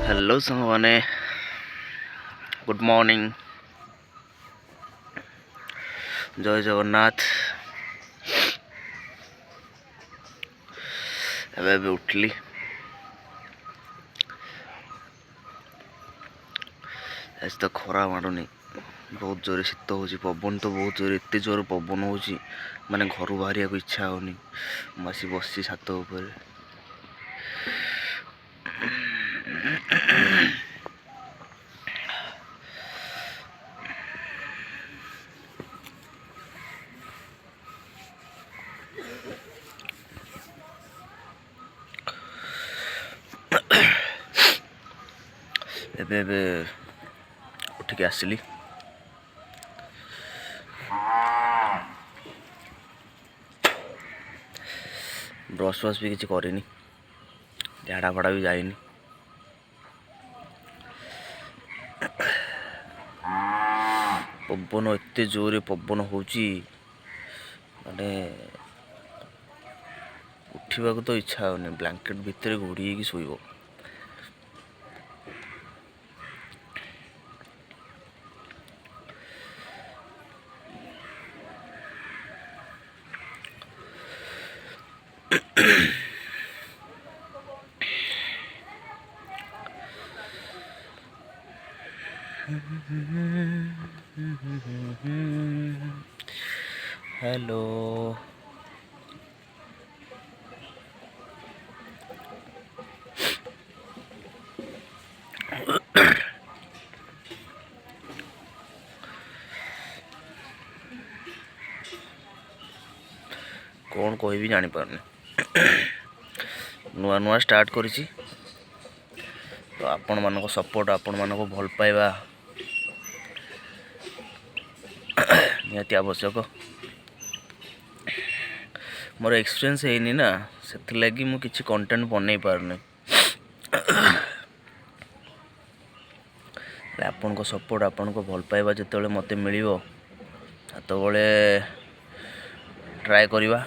Hello साଙ୍ଗमाने good morning जय जगन्नाथ। एबे उठली आज तो खरा मारुनी बहुत जोर शीत हो पवन तो बहुत जोर एत जोर पवन हो माने घर बाहर को इच्छा होनी बस बस छात उपर एबे उठिक आसली ब्रश व्रश भी किसी करनी झाड़ा फाड़ा भी जाइनी पवन एत जोर पवन हो माने उठा तो इच्छा होनी ब्लैंकेट भितर घोड़ी शोब हेलो कौन कह जानी पारनी नुआ नुआ स्टार्ट करिछि तो आपण मान सपोर्ट आपण मान भल पाइबा निहाती आवश्यक। मोर एक्सपीरियंस है ना से लगी मु किछि कंटेंट बनै पारनी आपण को सपोर्ट आपण को भल पाइबा जिते मते मिलिबो तो बड़े ट्राए करिबा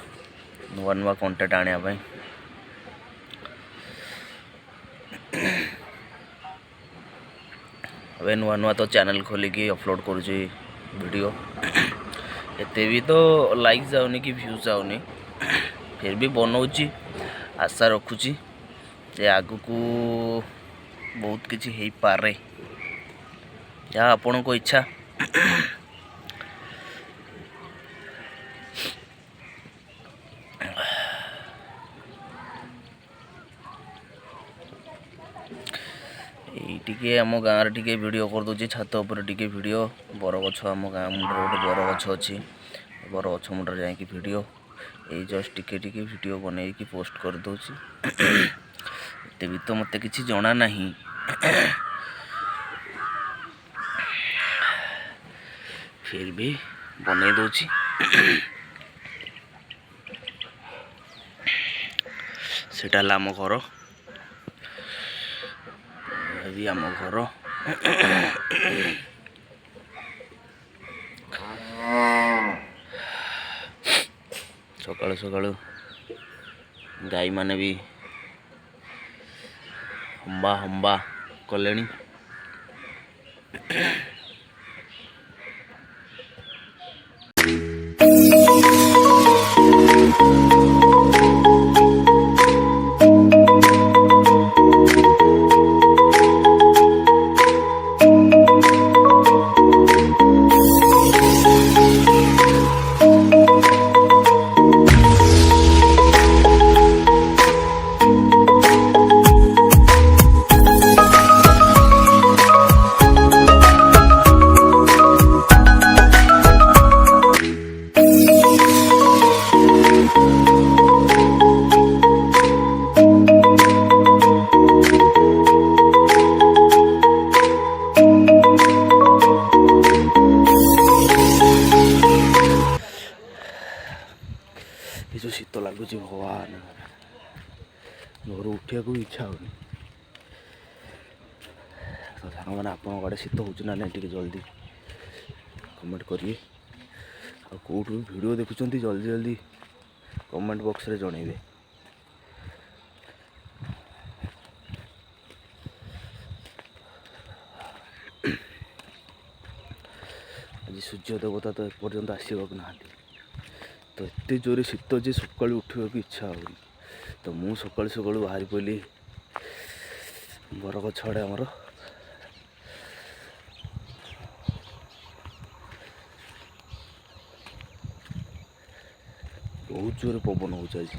नुआ नुआ कंटेंट आनिया पई। अबे नुआ नुआ तो चैनल खोलिकी अपलोड करुँची वीडियो एते भी तो लाइक जाऊनी कि व्यूज जाऊनी फिर भी बनाऊँची आशा रखुची जे आगु को बहुत किछि हेई पारे या आपण को इच्छा। टिके आम गाँव टिके वीडियो कर दूची छात उपर टिके वीडियो बरगछ आम गाँ मुंडर गोटे बरगछ अच्छी बरगछ मुंडर जाकि वीडियो ये जस्ट टिके टिके वीडियो बन की पोस्ट कर दूची एते भी तो मत किसी जना नहीं फिर भी बन दूची सेटा आम घर भी आम घर सकाळु सकाळु गाई माने भी हम्बा हम्बा कलेनी जो शीत लगुच भगवान घर उठा को इच्छा होनी तो सांग मैंने आप शीत हो ना जल्दी कमेंट करिए कौट वीडियो देखुं जल्दी जल्दी कमेंट बॉक्स रे जनइबे। ସୂର୍ଯ୍ୟ ଦେବତା ତ ଏପର୍ଯ୍ୟନ୍ତ ଆସିବାକୁ ନାହାନ୍ତି। ତ ଏତେ ଜୋରେ ଶୀତ ଯେ ସକାଳୁ ଉଠିବାକୁ ଇଚ୍ଛା ହେଉନି। ତ ମୁଁ ସକାଳୁ ସକାଳୁ ବାହାରି ପଡ଼ିଲି ବରଗଛ ଆଡ଼େ ଆମର। ବହୁତ ଜୋରେ ପବନ ହେଉଛି ଆଜି।